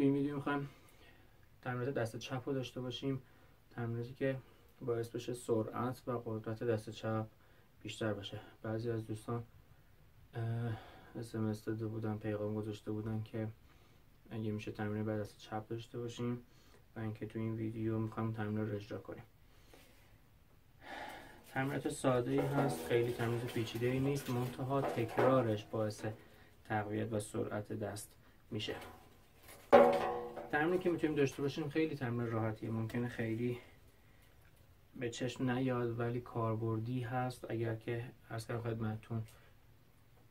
تو این ویدیو میخوایم تمرینات دست چپ رو داشته باشیم، تمریناتی که باعث بشه سرعت و قدرت دست چپ بیشتر باشه. بعضی از دوستان SMS داده بودن، پیغام گذاشته بودن که اگه میشه تمرین بر دست چپ داشته باشیم و اینکه تو این ویدیو میخوایم تمرین رو اجرا کنیم. تمرینات ساده ای هست، خیلی تمرین پیچیده ای نیست، منتها تکرارش باعث تقویت و سرعت دست میشه. تمرینی که میتونیم داشته باشیم خیلی تمرین راحتیه، ممکنه خیلی به چشم نیاد ولی کاربردی هست. اگر که عرض کردم خدمتتون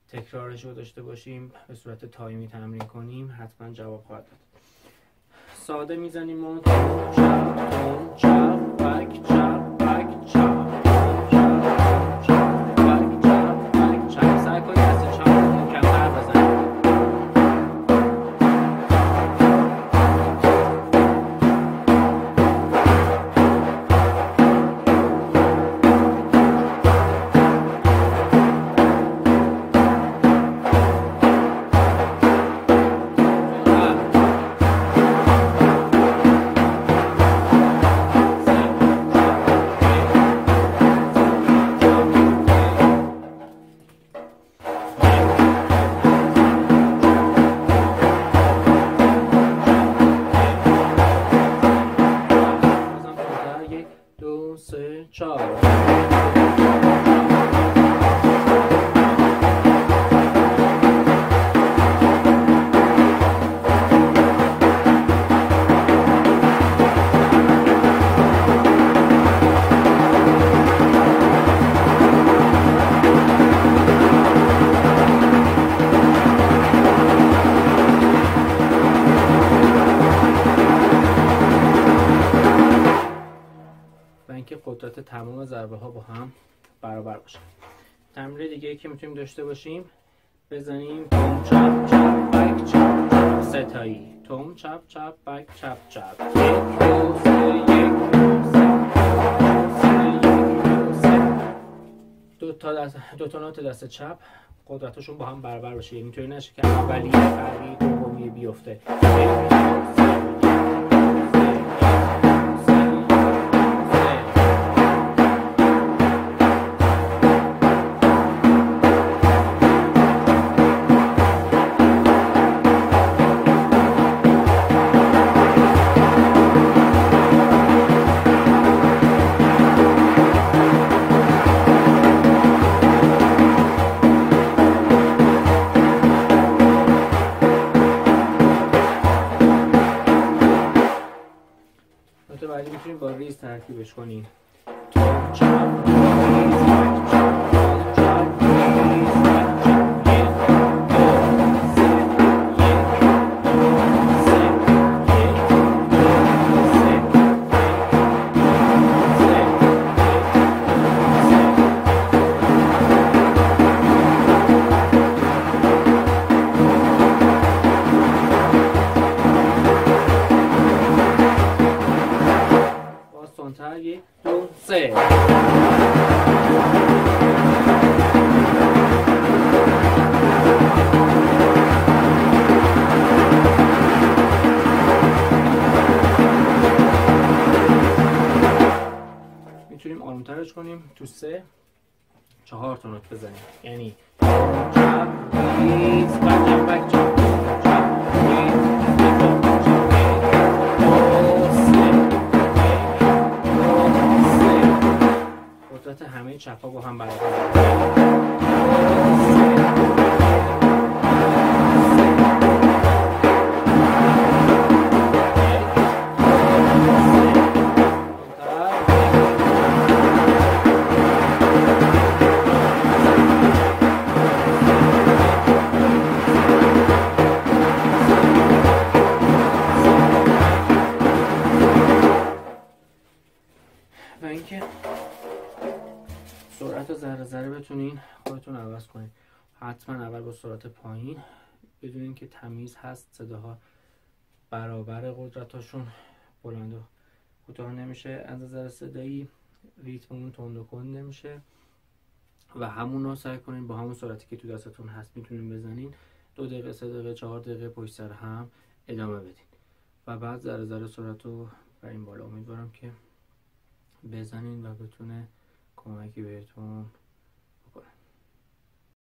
تکرارش رو داشته باشیم، به صورت تایمی تمرین کنیم، حتما جواب خواهد داد. ساده میزنیم ما تون چپ تون چپ بک چپ بک چپ که قدرت تمام ضربه ها با هم برابر باشه. تمرین دیگه ای که میتونیم داشته باشیم، بزنیم توم چپ چپ بک چپ چپ ستایی، توم چپ چپ بک چپ چپ، یک دو سه یک دو سه دو تا نوت دست چپ قدرتشون با هم برابر باشه، یعنی اینطوری نشه که اولیه فرقی دومی بیفته. بعدی میتونیم با ریز ترکیبش کنیم. توم چپ ریز بک چپ توم چپ ریز بک چپ، یک دو سه یک دو سه یک دو سه یک دو سه. میتونیم آرومترش کنیم، تو سه 4 تا نوت بزنیم، یعنی چپ ریز بک چپ بک چپ چپ ریز قدرت همه چپ ها با هم برابر. و اینکه سرعت رو ذره ذره بتونین خودتون عوض کنین. حتما اول با سرعت پایین، بدونین که تمیز هست، صداها برابر قدرتاشون، بلند و کوتاه نمیشه، از نظر صدایی ریتممون تند و کند نمیشه و همون رو سعی کنین با همون سرعتی که تو دستتون هست میتونین بزنین 2 دقیقه 3 دقیقه 4 دقیقه پشت سر هم ادامه بدین. و بعد ذره ذره سرعت رو بر این بالا. امیدوارم که بزنین و بتونه کمکی بهتون